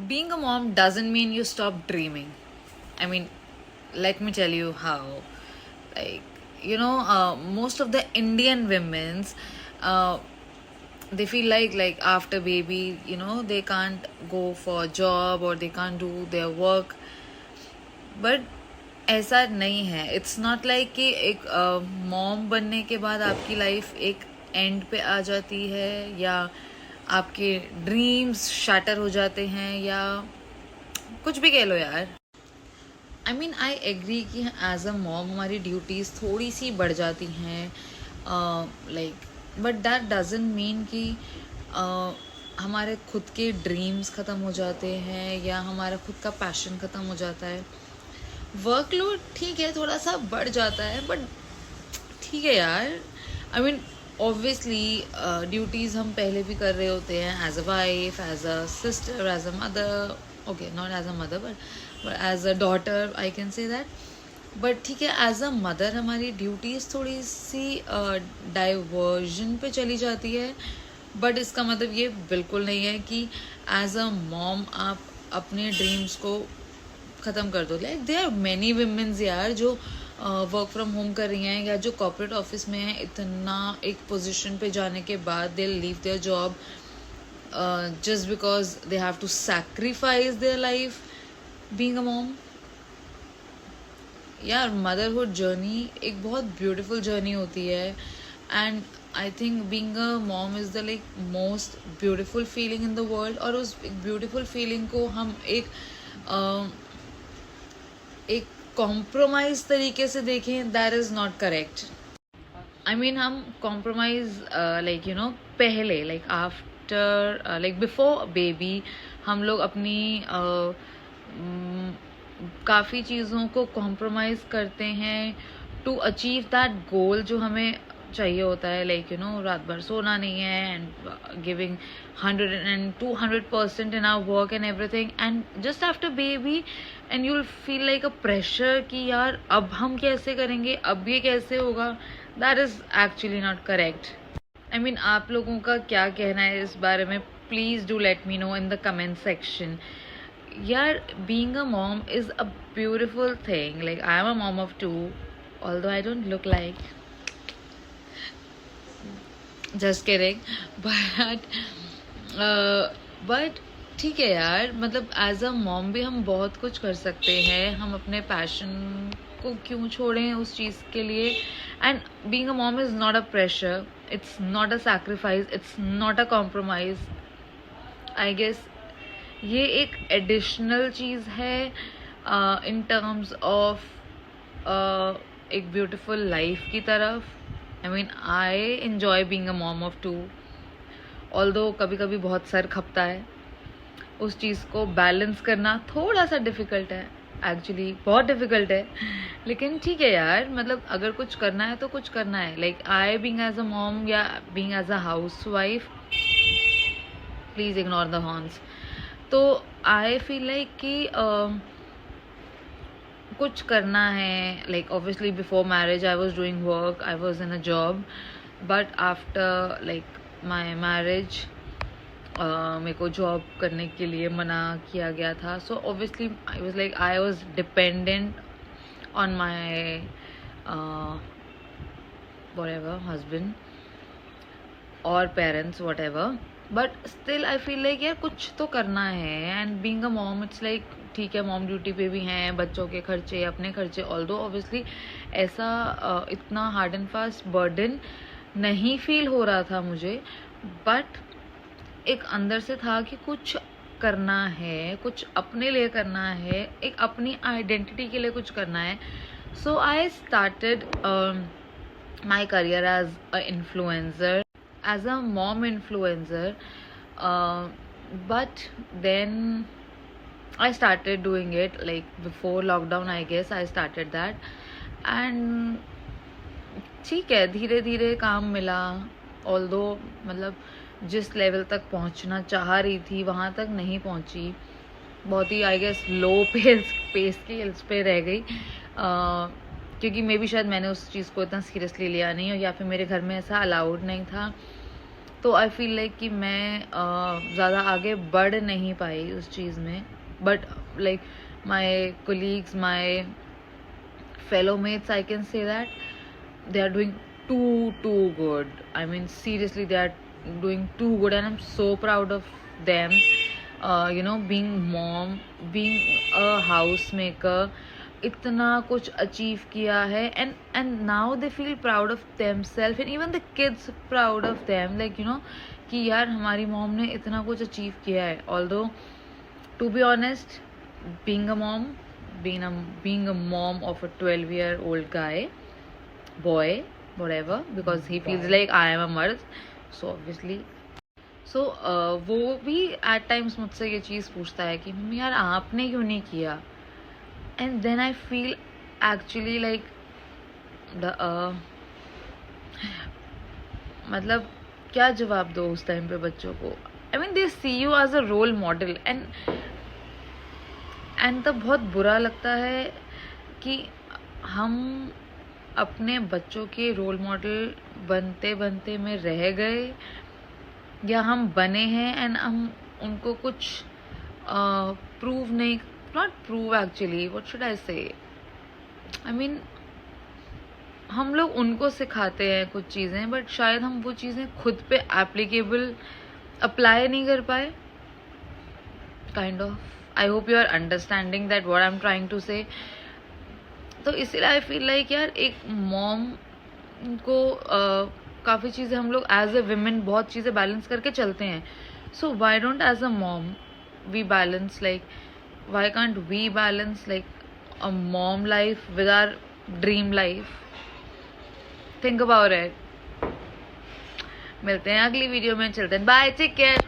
being a mom doesn't mean you stop dreaming. I mean, let me tell you how. Like, most of the Indian women's, uh, they feel like after baby, they can't go for a job or they can't do their work. But ऐसा नहीं है. It's not like कि एक mom बनने के बाद आपकी life एक एंड पे आ जाती है या आपके ड्रीम्स शैटर हो जाते हैं या कुछ भी कह लो यार. आई मीन आई एग्री कि एज अ मॉम हमारी ड्यूटीज़ थोड़ी सी बढ़ जाती हैं, like, but that doesn't mean कि हमारे खुद के ड्रीम्स ख़त्म हो जाते हैं या हमारा खुद का पैशन ख़त्म हो जाता है. वर्कलोड ठीक है थोड़ा सा बढ़ जाता है, बट ठीक है यार. आई मीन ऑब्वियसली ड्यूटीज़ हम पहले भी कर रहे होते हैं as a wife, as a sister, as a mother. Okay, not as a mother but as a daughter I can say that. But ठीक है, एज अ मदर हमारी ड्यूटीज़ थोड़ी सी डाइवर्जन पे चली जाती है. बट इसका मतलब ये बिल्कुल नहीं है कि एज अ मॉम आप अपने ड्रीम्स को ख़त्म कर दो. Like there are many womens यार जो वर्क फ्रॉम होम कर रही हैं या जो कॉर्पोरेट ऑफिस में हैं. इतना एक पोजीशन पे जाने के बाद they leave their job just because they have to sacrifice their life being a mom. यार मदरहुड जर्नी एक बहुत ब्यूटीफुल जर्नी होती है and I think being a mom is the like most beautiful feeling in the world. और उस beautiful feeling को हम एक कॉम्प्रोमाइज तरीके से देखें, that is not correct. I mean हम कॉम्प्रोमाइज लाइक पहले like after like before baby हम लोग अपनी काफ़ी चीज़ों को कॉम्प्रोमाइज़ करते हैं टू अचीव दैट गोल जो हमें चाहिए होता है. लाइक रात भर सोना नहीं है and giving 100 and 200% in our work and everything, and just after baby and you'll feel like a pressure कि यार अब हम कैसे करेंगे, अब ये कैसे होगा. That is actually not correct. I mean आप लोगों का क्या कहना है इस बारे में? Please do let me know in the comment section. यार being a mom is a beautiful thing. Like I am a mom of 2, although I don't look like, just kidding, but ठीक है यार. मतलब एज अ मॉम भी हम बहुत कुछ कर सकते हैं. हम अपने पैशन को क्यों छोड़ें उस चीज़ के लिए. And being a mom is not a pressure, it's not a sacrifice, it's not a compromise. I guess ये एक एडिशनल चीज़ है इन टर्म्स ऑफ एक ब्यूटिफुल लाइफ की तरफ. I mean I enjoy being a mom of 2, although कभी कभी बहुत सर खपता है. उस चीज़ को बैलेंस करना थोड़ा सा डिफ़िकल्ट है, एक्चुअली बहुत डिफ़िकल्ट है. लेकिन ठीक है यार, मतलब अगर कुछ करना है तो कुछ करना है. Like I being as a mom या being as a house wife, please ignore the horns. तो आई फील लाइक कि कुछ करना है. Like obviously before marriage I was doing work, I was in a job, but after like my marriage मेरे को job करने के लिए मना किया गया था. So obviously I was dependent on my whatever husband और parents whatever. But still I feel like यार कुछ तो करना है. And being a mom it's like ठीक है, मॉम ड्यूटी पे भी हैं, बच्चों के खर्चे, अपने खर्चे. ऑल्दो ऑब्वियसली ऐसा इतना हार्ड एंड फास्ट बर्डन नहीं फील हो रहा था मुझे, बट एक अंदर से था कि कुछ करना है, कुछ अपने लिए करना है, एक अपनी आइडेंटिटी के लिए कुछ करना है. So I started my career as a influencer, as a mom influencer, but then I started doing it like before lockdown. I guess I started that, and ठीक है धीरे धीरे काम मिला. although मतलब जिस लेवल तक पहुंचना चाह रही थी वहाँ तक नहीं पहुंची, बहुत ही आई गेस लो पे स्केल्स पे रह गई, क्योंकि मे बी शायद मैंने उस चीज़ को इतना सीरियसली लिया नहीं, और या फिर मेरे घर में ऐसा अलाउड नहीं था. तो आई फील लाइक कि मैं ज़्यादा आगे बढ़ नहीं पाई उस चीज़ में. But like my colleagues, my fellow mates, I can say that they are doing too good. I mean, seriously, they are doing too good, and I'm so proud of them. Being mom, being a housemaker, इतना कुछ achieve किया है, and now they feel proud of themselves, and even the kids proud of them, like कि यार हमारी mom ने इतना कुछ अचीव किया है. Although to be honest, being a mom, being a mom of a 12-year-old boy, whatever, because he feels like I am a mard, so obviously. So वो भी at times मुझसे ये चीज़ पूछता है कि मम्मी यार आपने क्यों नहीं किया. And then I feel actually like मतलब क्या जवाब दो उस टाइम पे बच्चों को. I mean, they see you as a role model, and तब बहुत बुरा लगता है कि हम अपने बच्चों के रोल मॉडल बनते बनते में रह गए, या हम बने हैं एंड हम उनको कुछ प्रूव नहीं, not prove actually, what should I से, आई मीन हम लोग उनको सिखाते हैं कुछ चीज़ें, बट शायद हम वो चीज़ें खुद पे एप्लीकेबल अप्लाई नहीं कर पाए. Kind of, I hope you are understanding that what I am trying to say. तो इसीलिए आई फील लाइक यार एक मॉम को काफ़ी चीज़ें हम लोग एज ए विमेन बहुत चीज़ें बैलेंस करके चलते हैं. So why don't as a mom we balance, like why can't we balance like a mom life with our dream life. Think about it. मिलते हैं अगली वीडियो में. चलते हैं, बाय, टेक केयर.